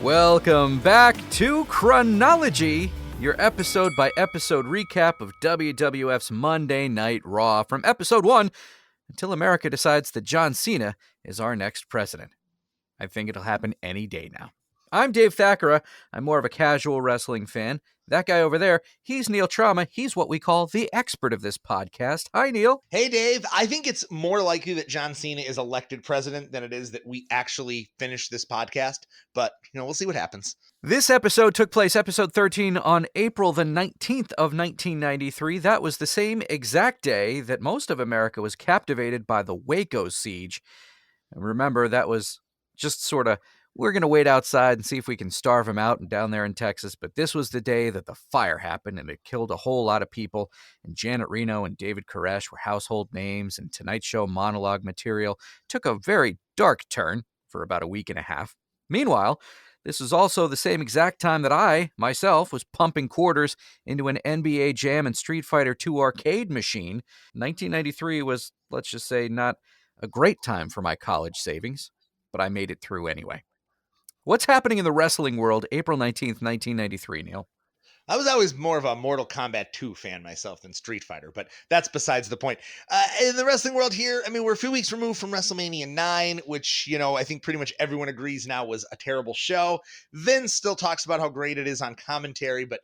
Welcome back to ChRAWnology, your episode-by-episode recap of WWF's Monday Night Raw from episode 1 until America decides that John Cena is our next president. I think it'll happen any day now. I'm Dave Thakura. I'm more of a casual wrestling fan. That guy over there, he's Neil Trauma. He's what we call the expert of this podcast. Hi, Neil. Hey, Dave. I think it's more likely that John Cena is elected president than it is that we actually finish this podcast. But, we'll see what happens. This episode took place, episode 13, on April the 19th of 1993. That was the same exact day that most of America was captivated by the Waco siege. And remember, that was just sort of, we're going to wait outside and see if we can starve them out and down there in Texas. But this was the day that the fire happened, and it killed a whole lot of people. And Janet Reno and David Koresh were household names, and Tonight Show monologue material took a very dark turn for about a week and a half. Meanwhile, this was also the same exact time that I, myself, was pumping quarters into an NBA Jam and Street Fighter II arcade machine. 1993 was, let's just say, not a great time for my college savings, but I made it through anyway. What's happening in the wrestling world April 19th, 1993, Neil? I was always more of a Mortal Kombat 2 fan myself than Street Fighter, but that's besides the point. In the wrestling world here, we're a few weeks removed from WrestleMania 9, which, I think pretty much everyone agrees now was a terrible show. Vince still talks about how great it is on commentary, but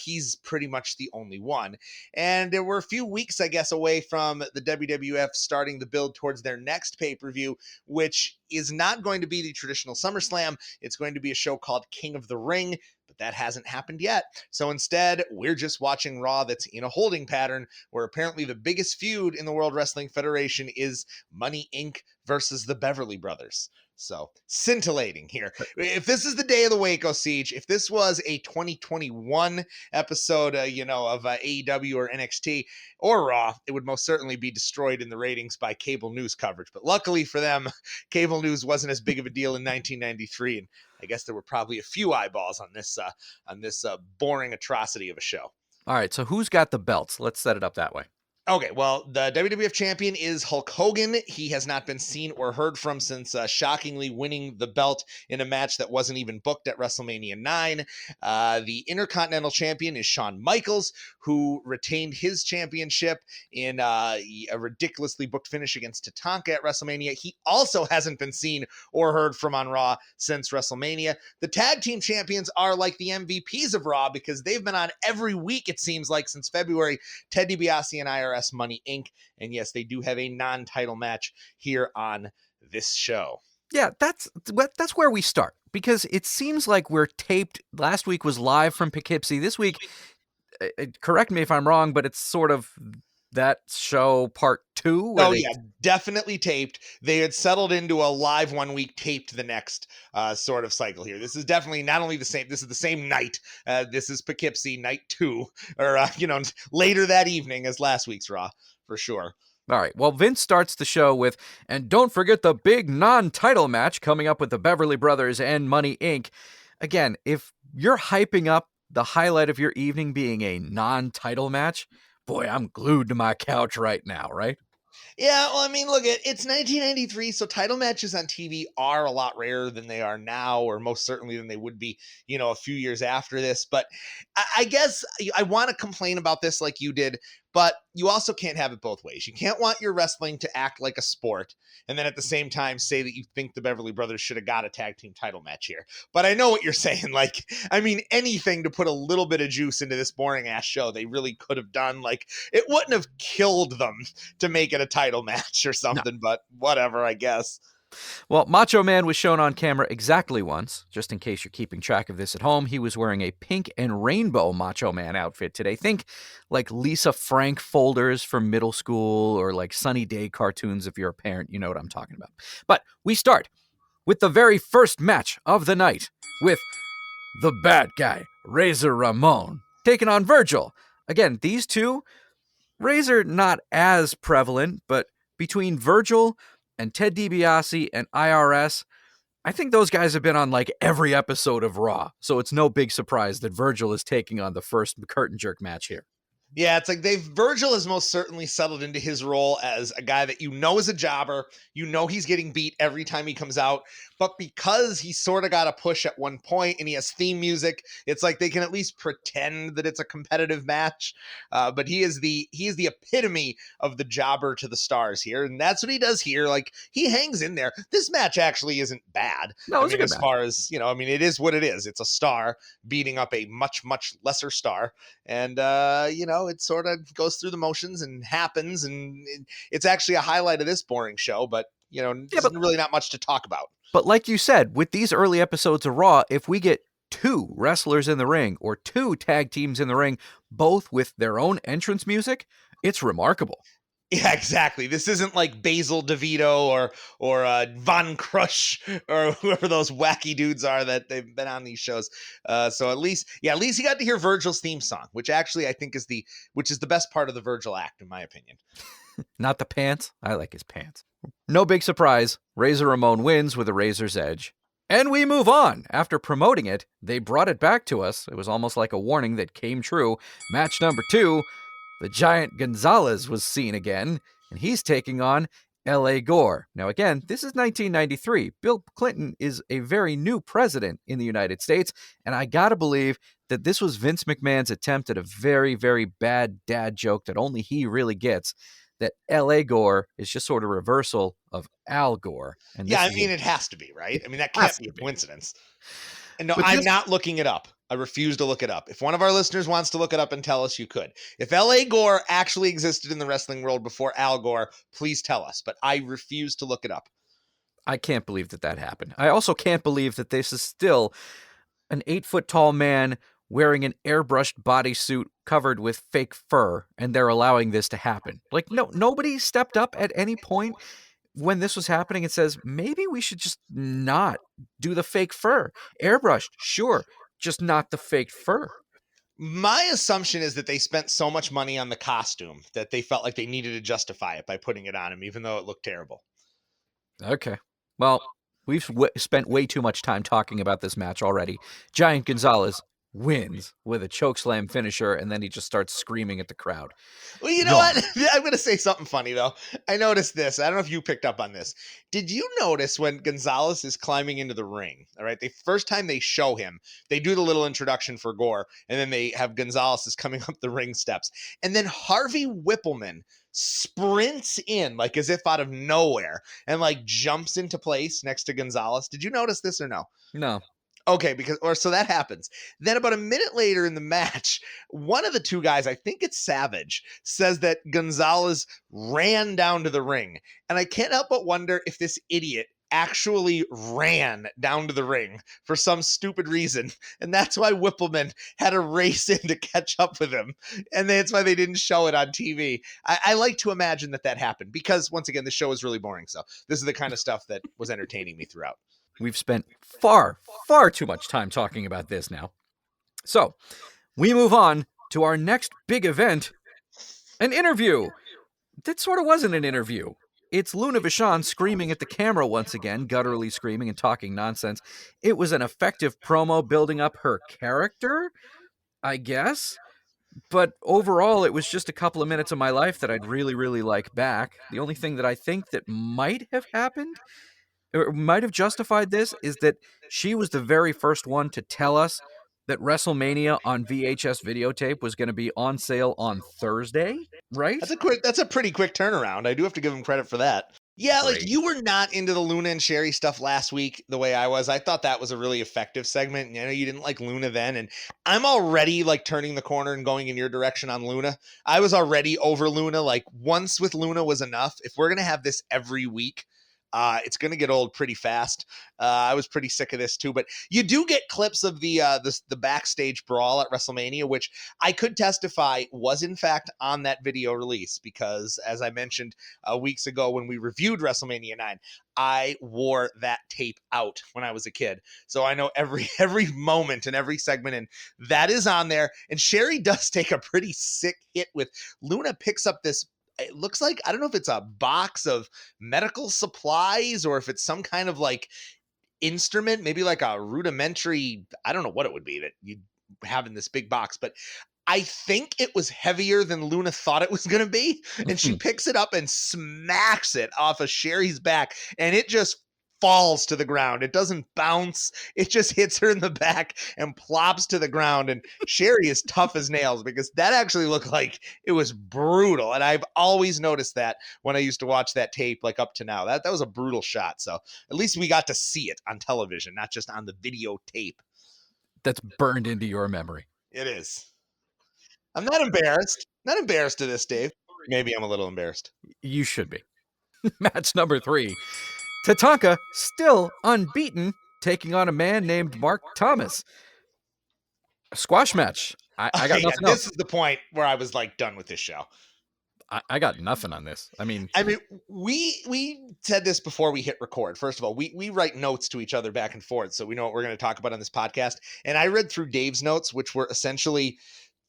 he's pretty much the only one. And we're a few weeks, I guess, away from the WWF starting the build towards their next pay-per-view, which is not going to be the traditional SummerSlam. It's going to be a show called King of the Ring, but that hasn't happened yet. So instead, we're just watching Raw that's in a holding pattern where apparently the biggest feud in the World Wrestling Federation is Money Inc. versus the Beverly Brothers. So, scintillating here. If this is the day of the Waco siege, if this was a 2021 episode, of AEW or NXT or Raw, it would most certainly be destroyed in the ratings by cable news coverage. But luckily for them, cable news wasn't as big of a deal in 1993, and I guess there were probably a few eyeballs on this boring atrocity of a show. All right, so who's got the belts? Let's set it up that way. Okay, well, the WWF champion is Hulk Hogan. He has not been seen or heard from since shockingly winning the belt in a match that wasn't even booked at WrestleMania 9. The Intercontinental champion is Shawn Michaels, who retained his championship in a ridiculously booked finish against Tatanka at WrestleMania. He also hasn't been seen or heard from on Raw since WrestleMania. The tag team champions are like the MVPs of Raw because they've been on every week, it seems like, since February. Ted DiBiase and IRS Money Inc. And yes, they do have a non-title match here on this show. Yeah, that's where we start, because it seems like we're taped. Last week was live from Poughkeepsie. This week, correct me if I'm wrong, but it's sort of that show part 2. Yeah, definitely taped. They had settled into a live 1 week, taped the next sort of cycle here. This is definitely not only the same, this is the same night. This is Poughkeepsie night 2, or, later that evening as last week's Raw, for sure. All right, well, Vince starts the show with, and don't forget the big non-title match coming up with the Beverly Brothers and Money Inc. Again, if you're hyping up the highlight of your evening being a non-title match, boy, I'm glued to my couch right now, right? Yeah, well, look, it's 1993, so title matches on TV are a lot rarer than they are now, or most certainly than they would be, a few years after this. But I guess I want to complain about this like you did, but you also can't have it both ways. You can't want your wrestling to act like a sport and then at the same time say that you think the Beverly Brothers should have got a tag team title match here. But I know what you're saying. Anything to put a little bit of juice into this boring ass show, they really could have done. It wouldn't have killed them to make it a title match or something, But whatever, I guess. Well, Macho Man was shown on camera exactly once. Just in case you're keeping track of this at home, he was wearing a pink and rainbow Macho Man outfit today. Think like Lisa Frank folders from middle school, or like Sunny Day cartoons if you're a parent. You know what I'm talking about. But we start with the very first match of the night with the bad guy, Razor Ramon, taking on Virgil. Again, these two, Razor not as prevalent, but between Virgil and Ted DiBiase and IRS, I think those guys have been on every episode of Raw, so it's no big surprise that Virgil is taking on the first curtain jerk match here. Yeah, it's like Virgil has most certainly settled into his role as a guy that is a jobber. He's getting beat every time he comes out. But because he sort of got a push at one point and he has theme music, it's like they can at least pretend that it's a competitive match. But he is the epitome of the jobber to the stars here, and that's what he does here. Like, he hangs in there. This match actually isn't bad. No, I it was a mean, good as match. far as it is what it is. It's a star beating up a much, much lesser star. And it sort of goes through the motions and happens, and it's actually a highlight of this boring show. But Yeah, there's really not much to talk about. but like you said, with these early episodes of Raw, if we get two wrestlers in the ring or two tag teams in the ring, both with their own entrance music, it's remarkable. Yeah, exactly. This isn't like Basil DeVito or Von Crush or whoever those wacky dudes are that they've been on these shows. So at least you got to hear Virgil's theme song, which actually I think is the best part of the Virgil act, in my opinion. Not the pants. I like his pants. No big surprise. Razor Ramon wins with a razor's edge. And we move on. After promoting it, they brought it back to us. It was almost like a warning that came true. Match number 2, the giant Gonzalez was seen again, and he's taking on L.A. Gore. Now, again, this is 1993. Bill Clinton is a very new president in the United States, and I gotta believe that this was Vince McMahon's attempt at a very, very bad dad joke that only he really gets, that L.A. Gore is just sort of a reversal of Al Gore. And Yeah, this I is mean, it has to be, right? I mean, that has can't be to a be. coincidence. And no, But I'm this, not looking it up. I refuse to look it up. If one of our listeners wants to look it up and tell us, you could. If L.A. Gore actually existed in the wrestling world before Al Gore, please tell us. But I refuse to look it up. I can't believe that happened. I also can't believe that this is still an 8-foot tall man wearing an airbrushed bodysuit covered with fake fur, and they're allowing this to happen. Like, no, nobody stepped up at any point when this was happening and says, maybe we should just not do the fake fur. Airbrushed, sure, just not the fake fur. My assumption is that they spent so much money on the costume that they felt like they needed to justify it by putting it on him, even though it looked terrible. Okay. Well, we've spent way too much time talking about this match already. Giant Gonzalez wins with a chokeslam finisher, and then he just starts screaming at the crowd. Well, you know Gone. what? I'm going to say something funny, though. I noticed this. I don't know if you picked up on this. Did you notice when Gonzalez is climbing into the ring? All right. The first time they show him, they do the little introduction for Gore, and then they have Gonzalez is coming up the ring steps. And then Harvey Whippleman sprints in, like as if out of nowhere, and like jumps into place next to Gonzalez. Did you notice this or no? No. Okay, so that happens. Then about a minute later in the match, one of the two guys, I think it's Savage, says that Gonzalez ran down to the ring. And I can't help but wonder if this idiot actually ran down to the ring for some stupid reason. And that's why Whippleman had to race in to catch up with him. And that's why they didn't show it on TV. I like to imagine that happened because, once again, the show is really boring. So this is the kind of stuff that was entertaining me throughout. We've spent far, far too much time talking about this now. So, we move on to our next big event, an interview. That sort of wasn't an interview. It's Luna Vachon screaming at the camera once again, gutturally screaming and talking nonsense. It was an effective promo building up her character, I guess. But overall, it was just a couple of minutes of my life that I'd really, really like back. The only thing that I think that might have happened or might have justified this is that she was the very first one to tell us that WrestleMania on VHS videotape was going to be on sale on Thursday, right? That's a pretty quick turnaround. I do have to give him credit for that. Yeah, like Great. you were not into the Luna and Sherry stuff last week the way I was. I thought that was a really effective segment. And I know you didn't like Luna then, and I'm already like turning the corner and going in your direction on Luna. I was already over Luna. Like once with Luna was enough. If we're gonna have this every week, it's going to get old pretty fast. I was pretty sick of this too, but you do get clips of the backstage brawl at WrestleMania, which I could testify was in fact on that video release because, as I mentioned weeks ago when we reviewed WrestleMania 9, I wore that tape out when I was a kid, so I know every moment and every segment, and that is on there. And Sherry does take a pretty sick hit with Luna picks up this. It looks like, I don't know if it's a box of medical supplies or if it's some kind of like instrument, maybe like a rudimentary, I don't know what it would be that you'd have in this big box, but I think it was heavier than Luna thought it was going to be. And she picks it up and smacks it off of Sherry's back. And it just falls to the ground. It doesn't bounce. It just hits her in the back and plops to the ground. And Sherry is tough as nails because that actually looked like it was brutal. And I've always noticed that when I used to watch that tape, like up to now. That was a brutal shot. So at least we got to see it on television, not just on the videotape. That's burned into your memory. It is. I'm not embarrassed. Not embarrassed to this, Dave. Maybe I'm a little embarrassed. You should be. Match number 3. Tatanka, still unbeaten, taking on a man named Mark Thomas. A squash match. I got nothing else. This is the point where I was like done with this show. I got nothing on this. I mean, we said this before we hit record. First of all, we write notes to each other back and forth, so we know what we're going to talk about on this podcast. And I read through Dave's notes, which were essentially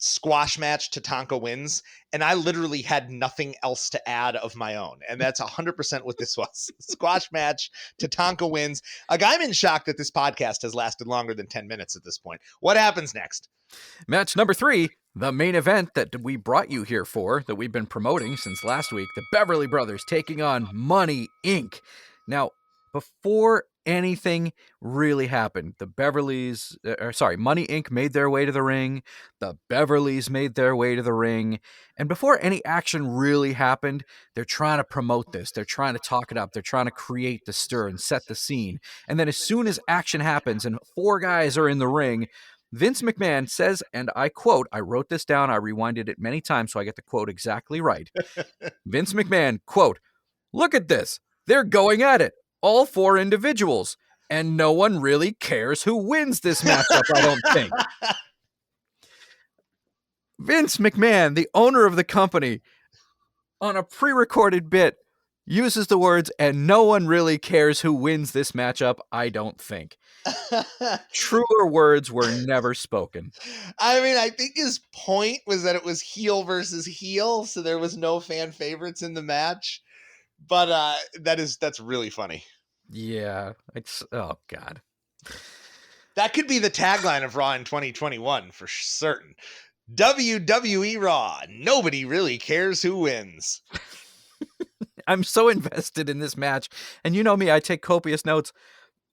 squash match, Tatanka wins, and I literally had nothing else to add of my own. And that's 100% what this was. Squash match, Tatanka wins. I'm in shock that this podcast has lasted longer than 10 minutes at this point. What happens next? Match number 3, the main event that we brought you here for, that we've been promoting since last week, the Beverly Brothers taking on Money Inc. Now, before anything really happened, the Money Inc. made their way to the ring, the Beverlys made their way to the ring, and before any action really happened, they're trying to promote this, they're trying to talk it up, they're trying to create the stir and set the scene, and then as soon as action happens and 4 guys are in the ring, Vince McMahon says, and I quote, I wrote this down, I rewinded it many times so I get the quote exactly right. Vince McMahon, quote, "Look at this. They're going at it. All 4 individuals. And no one really cares who wins this matchup, I don't think." Vince McMahon, the owner of the company, on a pre-recorded bit, uses the words, "and no one really cares who wins this matchup, I don't think." Truer words were never spoken. I mean, I think his point was that it was heel versus heel, so there was no fan favorites in the match. But that's really funny. Yeah, oh God. That could be the tagline of Raw in 2021 for certain. WWE Raw, nobody really cares who wins. I'm so invested in this match, and you know me, I take copious notes.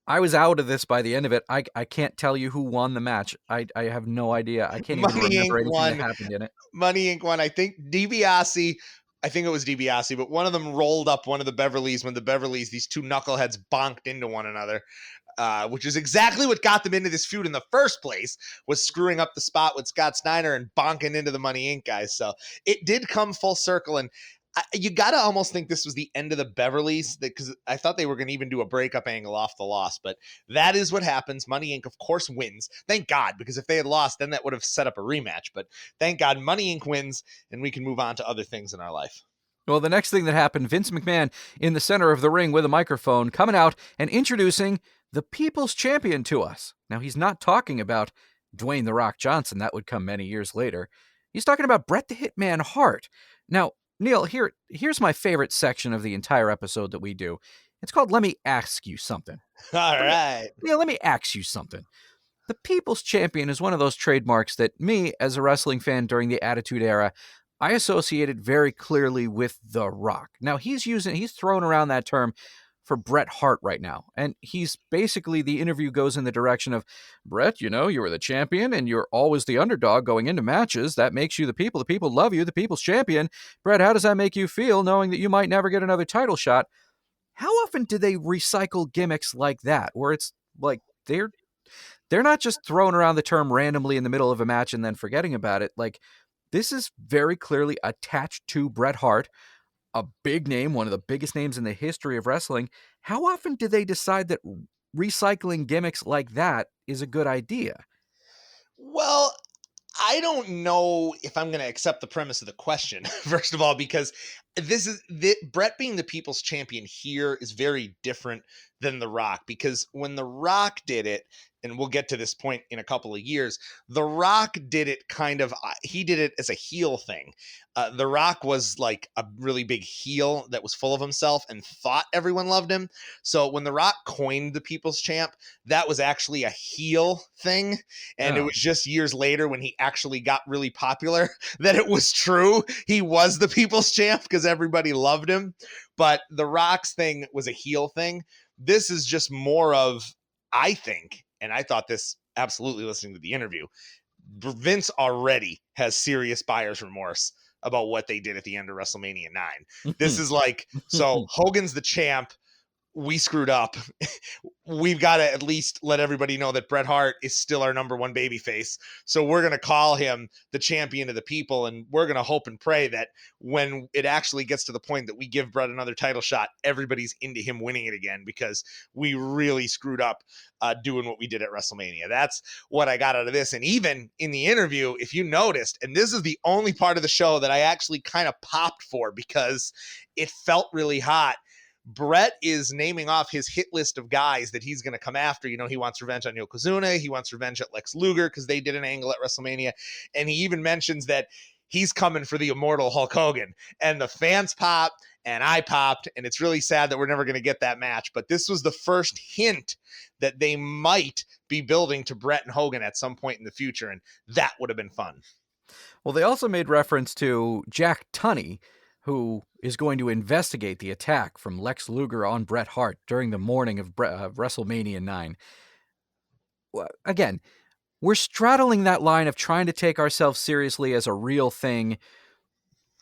I was out of this by the end of it. I can't tell you who won the match. I have no idea. I can't even remember anything that happened in it. Money Inc. won. I think DiBiase, but one of them rolled up one of the Beverlys when the Beverlys, these 2 knuckleheads, bonked into one another, which is exactly what got them into this feud in the first place, was screwing up the spot with Scott Steiner and bonking into the Money Inc. guys. So it did come full circle, and you got to almost think this was the end of the Beverlys, because I thought they were going to even do a breakup angle off the loss, but that is what happens. Money Inc., of course, wins. Thank God, because if they had lost, then that would have set up a rematch, but thank God Money Inc. wins, and we can move on to other things in our life. Well, the next thing that happened, Vince McMahon in the center of the ring with a microphone, coming out and introducing the People's Champion to us. Now, he's not talking about Dwayne "The Rock" Johnson. That would come many years later. He's talking about Bret the Hitman Hart. Now, Neil, here's my favorite section of the entire episode that we do. It's called Let Me Ask You Something. All right. Neil, let me ask you something. The People's Champion is one of those trademarks that me, as a wrestling fan during the Attitude Era, I associated very clearly with The Rock. Now, he's throwing around that term for Bret Hart right now. And he's basically, the interview goes in the direction of, Bret, you were the champion and you're always the underdog going into matches. That makes you the people love you, the people's champion. Bret, how does that make you feel knowing that you might never get another title shot? How often do they recycle gimmicks like that, where it's like they're not just throwing around the term randomly in the middle of a match and then forgetting about it? Like, this is very clearly attached to Bret Hart, a big name, one of the biggest names in the history of wrestling. How often do they decide that recycling gimmicks like that is a good idea? Well, I don't know if I'm going to accept the premise of the question, first of all, because Brett being the people's champion here is very different than The Rock, because when The Rock did it, and we'll get to this point in a couple of years, The Rock did it he did it as a heel thing. The Rock was like a really big heel that was full of himself and thought everyone loved him. So when The Rock coined the people's champ, that was actually a heel thing. And it Oh. was just years later when he actually got really popular that it was true. He was the people's champ because everybody loved him. But The Rock's thing was a heel thing. This is just more of, I think, and I thought this absolutely listening to the interview, Vince already has serious buyer's remorse about what they did at the end of WrestleMania 9. This is like, so Hogan's the champ. We screwed up. We've got to at least let everybody know that Bret Hart is still our number one babyface. So we're going to call him the champion of the people. And we're going to hope and pray that when it actually gets to the point that we give Bret another title shot, everybody's into him winning it again, because we really screwed up doing what we did at WrestleMania. That's what I got out of this. And even in the interview, if you noticed, and this is the only part of the show that I actually kind of popped for because it felt really hot, Bret is naming off his hit list of guys that he's going to come after. You know, he wants revenge on Yokozuna. He wants revenge at Lex Luger because they did an angle at WrestleMania. And he even mentions that he's coming for the immortal Hulk Hogan. And the fans pop, and I popped. And it's really sad that we're never going to get that match. But this was the first hint that they might be building to Bret and Hogan at some point in the future. And that would have been fun. Well, they also made reference to Jack Tunney, who is going to investigate the attack from Lex Luger on Bret Hart during the morning of WrestleMania 9. Again, we're straddling that line of trying to take ourselves seriously as a real thing,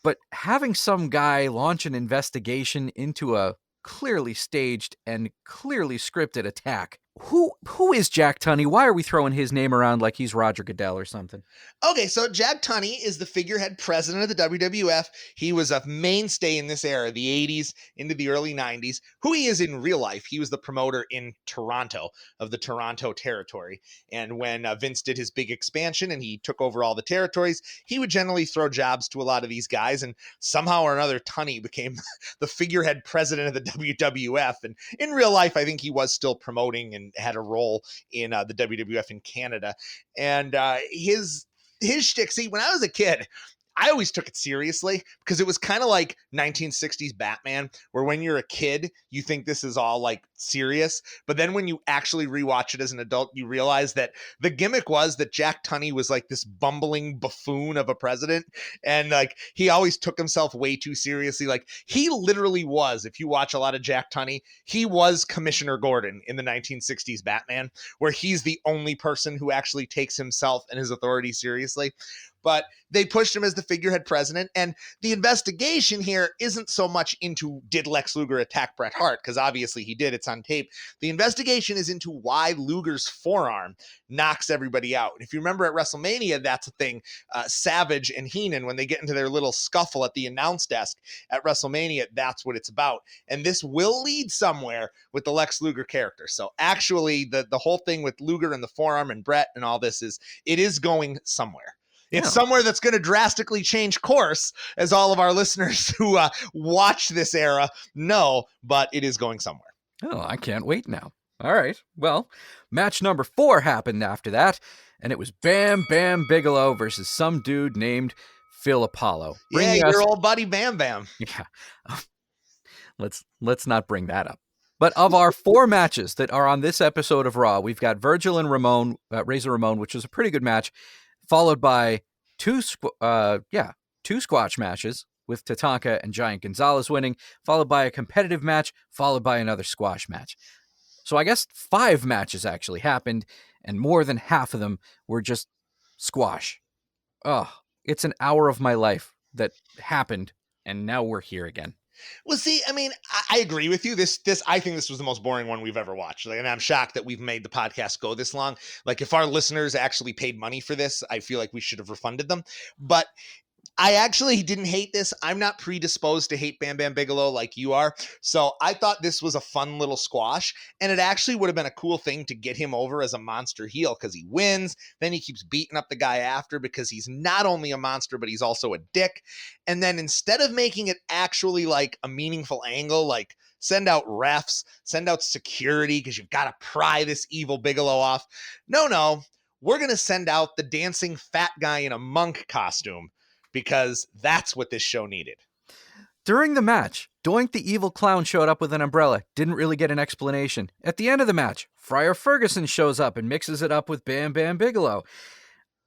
but having some guy launch an investigation into a clearly staged and clearly scripted attack. Who is Jack Tunney? Why are we throwing his name around like he's Roger Goodell or something? Okay, so Jack Tunney is the figurehead president of the WWF. He was a mainstay in this era, the 80s into the early 90s. Who he is in real life, he was the promoter in Toronto of the Toronto territory. And when Vince did his big expansion and he took over all the territories, he would generally throw jobs to a lot of these guys. And somehow or another, Tunney became the figurehead president of the WWF. And in real life, I think he was still promoting and had a role in the WWF in Canada. And his shtick, see, when I was a kid, I always took it seriously because it was kind of like 1960s Batman, where when you're a kid, you think this is all like serious. But then when you actually rewatch it as an adult, you realize that the gimmick was that Jack Tunney was like this bumbling buffoon of a president. And like, he always took himself way too seriously. Like, he literally was, if you watch a lot of Jack Tunney, he was Commissioner Gordon in the 1960s Batman, where he's the only person who actually takes himself and his authority seriously. But they pushed him as the figurehead president. And the investigation here isn't so much into, did Lex Luger attack Bret Hart? Because obviously he did. It's on tape. The investigation is into why Luger's forearm knocks everybody out. And if you remember at WrestleMania, that's a thing. Savage and Heenan, when they get into their little scuffle at the announce desk at WrestleMania, that's what it's about. And this will lead somewhere with the Lex Luger character. So actually, the whole thing with Luger and the forearm and Bret and all this it is going somewhere. It's somewhere that's going to drastically change course, as all of our listeners who watch this era know, but it is going somewhere. Oh, I can't wait now. All right. Well, match number 4 happened after that, and it was Bam Bam Bigelow versus some dude named Phil Apollo. Yeah, your old buddy Bam Bam. Yeah. Let's not bring that up. But of our 4 matches that are on this episode of Raw, we've got Virgil and Ramon, Razor Ramon, which was a pretty good match, followed by two squash matches with Tatanka and Giant Gonzalez winning, followed by a competitive match, followed by another squash match. So I guess 5 matches actually happened, and more than half of them were just squash. Oh, it's an hour of my life that happened, and now we're here again. Well, see, I mean, I agree with you. I think this was the most boring one we've ever watched. And I'm shocked that we've made the podcast go this long. Like, if our listeners actually paid money for this, I feel like we should have refunded them. But I actually didn't hate this. I'm not predisposed to hate Bam Bam Bigelow like you are. So I thought this was a fun little squash, and it actually would have been a cool thing to get him over as a monster heel because he wins. Then he keeps beating up the guy after because he's not only a monster, but he's also a dick. And then instead of making it actually like a meaningful angle, like send out refs, send out security because you've got to pry this evil Bigelow off. No, we're going to send out the dancing fat guy in a monk costume because that's what this show needed. During the match, Doink the evil clown showed up with an umbrella. Didn't really get an explanation. At the end of the match, Friar Ferguson shows up and mixes it up with Bam Bam Bigelow.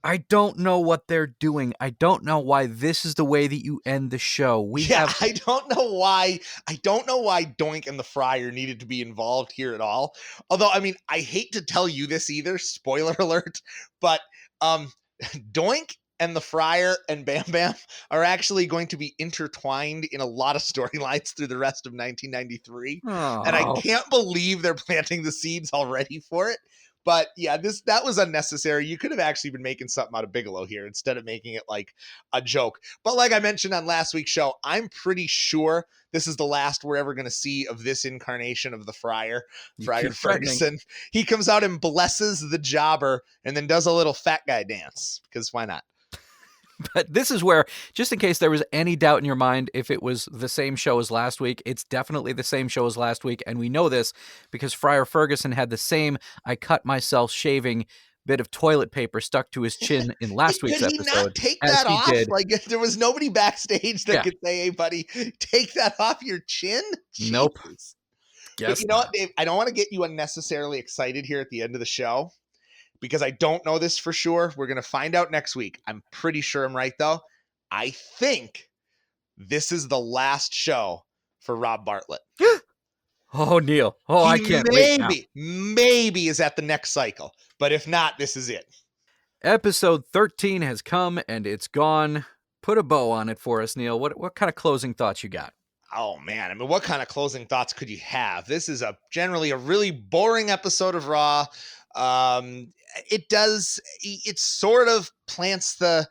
I don't know what they're doing. I don't know why this is the way that you end the show. I don't know why Doink and the Friar needed to be involved here at all. Although, I mean, I hate to tell you this either, spoiler alert, but Doink and the Friar and Bam Bam are actually going to be intertwined in a lot of storylines through the rest of 1993. Oh. And I can't believe they're planting the seeds already for it. But yeah, that was unnecessary. You could have actually been making something out of Bigelow here instead of making it like a joke. But like I mentioned on last week's show, I'm pretty sure this is the last we're ever going to see of this incarnation of the Friar Ferguson. He comes out and blesses the jobber and then does a little fat guy dance because why not? But this is where, just in case there was any doubt in your mind if it was the same show as last week, it's definitely the same show as last week. And we know this because Friar Ferguson had the same I cut myself shaving bit of toilet paper stuck to his chin in last week's episode. Did he not take that off? Like, there was nobody backstage that could say, hey, buddy, take that off your chin? Jesus. Nope. But you know what, Dave? I don't want to get you unnecessarily excited here at the end of the show, because I don't know this for sure. We're going to find out next week. I'm pretty sure I'm right, though. I think this is the last show for Rob Bartlett. Oh, Neil. Oh, I can't wait now. Maybe is at the next cycle. But if not, this is it. Episode 13 has come and it's gone. Put a bow on it for us, Neil. What kind of closing thoughts you got? Oh, man. I mean, what kind of closing thoughts could you have? This is generally a really boring episode of Raw. It sort of plants the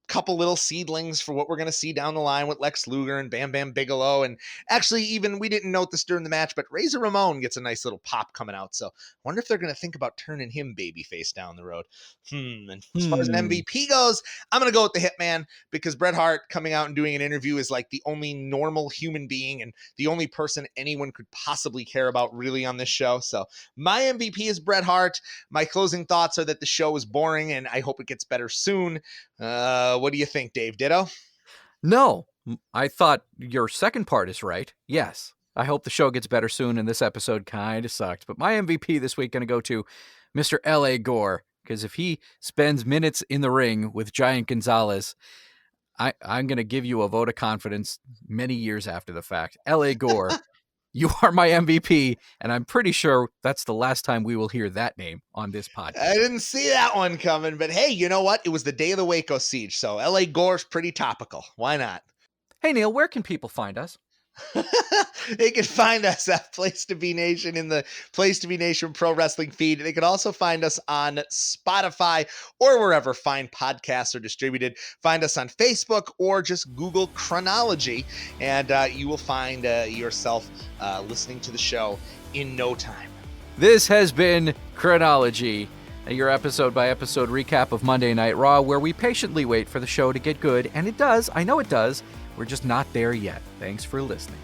couple little seedlings for what we're going to see down the line with Lex Luger and Bam Bam Bigelow. And actually, even we didn't note this during the match, but Razor Ramon gets a nice little pop coming out. So I wonder if they're going to think about turning him babyface down the road. And as far as an MVP goes, I'm going to go with the Hitman because Bret Hart coming out and doing an interview is like the only normal human being and the only person anyone could possibly care about really on this show. So my MVP is Bret Hart. My closing thoughts are that the show is boring and I hope it gets better soon. What do you think, Dave? Ditto? No, I thought your second part is right. Yes. I hope the show gets better soon, and this episode kind of sucked. But my MVP this week going to go to Mr. L.A. Gore, because if he spends minutes in the ring with Giant Gonzalez, I'm going to give you a vote of confidence many years after the fact. L.A. Gore, you are my MVP, and I'm pretty sure that's the last time we will hear that name on this podcast. I didn't see that one coming, but hey, you know what? It was the day of the Waco siege, so L.A. Gore's pretty topical. Why not? Hey, Neil, where can people find us? They can find us at Place to Be Nation in the Place to Be Nation Pro Wrestling feed. They can also find us on Spotify or wherever fine podcasts are distributed. Find us on Facebook or just Google ChRAWnology, and you will find yourself listening to the show in no time. This has been ChRAWnology, your episode-by-episode recap of Monday Night Raw, where we patiently wait for the show to get good, and it does. I know it does. We're just not there yet. Thanks for listening.